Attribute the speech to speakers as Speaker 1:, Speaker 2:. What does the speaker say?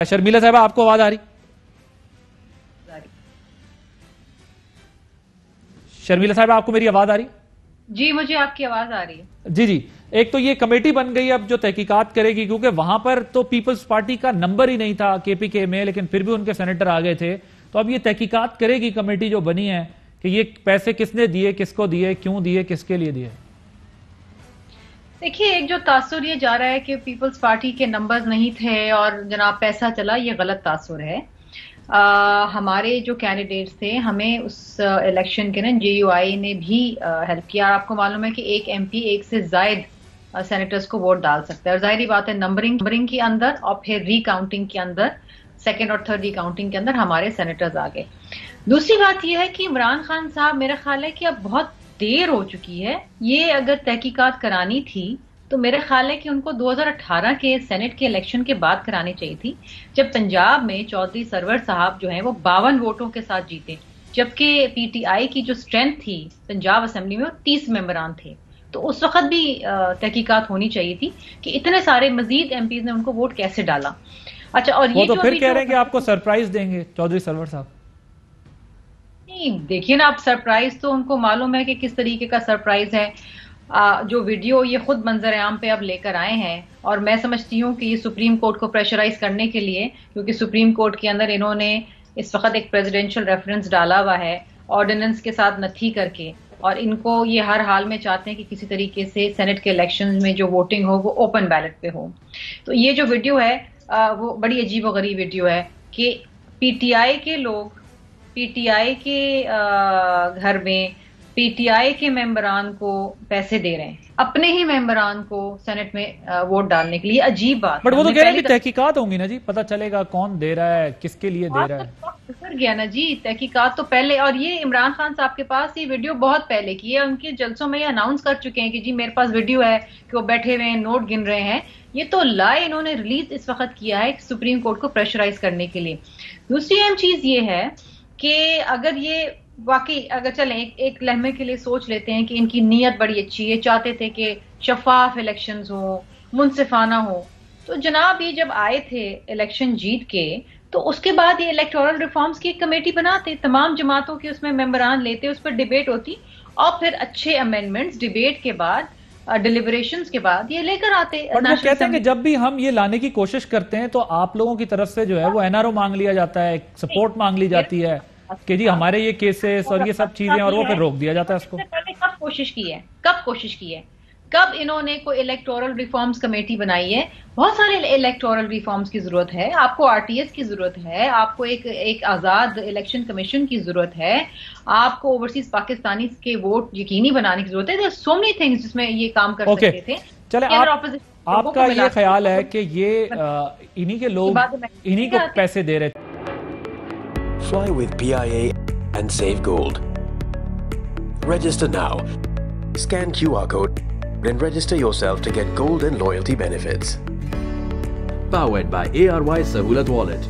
Speaker 1: शर्मिला साहब आपको आवाज आ रही? शर्मिला साहब आपको मेरी आवाज आ रही?
Speaker 2: जी मुझे आपकी आवाज आ रही है।
Speaker 1: जी जी। एक तो ये कमेटी बन गई अब जो तहकीकात करेगी, क्योंकि वहां पर तो पीपल्स पार्टी का नंबर ही नहीं था केपीके में, लेकिन फिर भी उनके सेनेटर आ गए थे। तो अब ये तहकीकात करेगी कमेटी जो बनी है कि ये पैसे किसने दिए, किसको दिए, क्यों दिए, किसके लिए दिए।
Speaker 2: देखिए, एक जो तासुर ये जा रहा है कि पीपल्स पार्टी के नंबर्स नहीं थे और जनाब पैसा चला, ये गलत तासुर है। हमारे जो कैंडिडेट्स थे, हमें उस इलेक्शन के ना जेयूआई ने भी हेल्प किया। आपको मालूम है कि एक एमपी एक से जायद सेनेटर्स को वोट डाल सकता है, और जाहिर बात है नंबरिंग के अंदर और फिर रिकाउंटिंग के अंदर, सेकेंड और थर्ड रिकाउंटिंग के अंदर हमारे सेनेटर्स आ गए। दूसरी बात यह है कि इमरान खान साहब, मेरा ख्याल है कि अब बहुत देर हो चुकी है। ये अगर तहकीकात करानी थी तो मेरे ख्याल है कि उनको 2018 के सेनेट के इलेक्शन के बाद करानी चाहिए थी, जब पंजाब में चौधरी सरवर साहब जो हैं वो 52 वोटों के साथ जीते, जबकि पीटीआई की जो स्ट्रेंथ थी पंजाब असेंबली में वो 30 मेंबरान थे। तो उस वक्त भी तहकीकात होनी चाहिए थी कि इतने सारे मजीद एमपीज ने उनको वोट कैसे डाला। अच्छा, और ये
Speaker 1: तो फिर कह रहे हैं कि आपको सरप्राइज देंगे चौधरी सरवर साहब।
Speaker 2: नहीं, देखिए ना, आप सरप्राइज तो उनको मालूम है कि किस तरीके का सरप्राइज है। जो वीडियो ये खुद मंजर आम पे अब लेकर आए हैं, और मैं समझती हूँ कि ये सुप्रीम कोर्ट को प्रेशराइज करने के लिए, क्योंकि सुप्रीम कोर्ट के अंदर इन्होंने इस वक्त एक प्रेसिडेंशियल रेफरेंस डाला हुआ है ऑर्डिनेंस के साथ नथी करके, और इनको ये हर हाल में चाहते हैं कि किसी तरीके से सेनेट के इलेक्शन में जो वोटिंग हो वो ओपन बैलेट पे हो। तो ये जो वीडियो है वो बड़ी अजीब व गरीब वीडियो है कि पीटीआई के लोग पीटीआई के घर में पीटीआई के मेंबरान को पैसे दे रहे हैं, अपने ही मेंबरान को सेनेट में वोट डालने के लिए। अजीब बात।
Speaker 1: बट वो तो कह रहे हैं कि तहकीकात होंगी ना जी, पता चलेगा कौन दे रहा है, किसके लिए दे रहा है।
Speaker 2: गुजर गया ना जी, तहकीकात तो पहले। और ये इमरान खान साहब के पास ये वीडियो बहुत पहले की है, उनके जलसों में ये अनाउंस कर चुके हैं कि जी मेरे पास वीडियो है कि वो बैठे हुए हैं, नोट गिन रहे हैं। ये तो लाई इन्होंने रिलीज इस वक्त किया है सुप्रीम कोर्ट को प्रेशराइज करने के लिए। दूसरी अहम चीज ये है कि अगर ये वाकई, अगर चलें एक लम्हे के लिए सोच लेते हैं कि इनकी नीयत बड़ी अच्छी है, चाहते थे कि शफाफ इलेक्शंस हो, मुनसिफाना हो, तो जनाब ये जब आए थे इलेक्शन जीत के, तो उसके बाद ये इलेक्टोरल रिफॉर्म्स की एक कमेटी बनाते, तमाम जमातों के उसमें मेंबरान लेते, उस पर डिबेट होती, और फिर अच्छे अमेंडमेंट्स डिबेट के बाद, डिलिबरेशंस के बाद ये लेकर आते।
Speaker 1: बट वो कहते हैं कि जब भी हम ये लाने की कोशिश करते हैं तो आप लोगों की तरफ से जो है वो एनआरओ मांग लिया जाता है, सपोर्ट मांग ली जाती है कि जी हमारे ये केसेस और ये सब चीजें, और वो फिर रोक दिया जाता है उसको।
Speaker 2: कब कोशिश की है, कब इन्होंने कोई इलेक्टोरल रिफॉर्म्स कमेटी बनाई है? बहुत सारे इलेक्टोरल रिफॉर्म्स की जरूरत है, आपको आरटीएस की जरूरत है, आपको एक आजाद इलेक्शन कमीशन की जरूरत है, आपको ओवरसीज पाकिस्तानी के वोट यकीनी बनाने की जरूरत है। सो मेनी थिंग्स जिसमें ये काम कर सकते थे।
Speaker 1: चले, आपका ये ख्याल है कि ये इन्हीं के लोग इन्हीं को पैसे दे रहे थे?
Speaker 3: Fly with PIA and save gold. Register now. Scan QR code and register yourself to get gold and loyalty benefits.
Speaker 4: Powered by ARY Sahulat Wallet.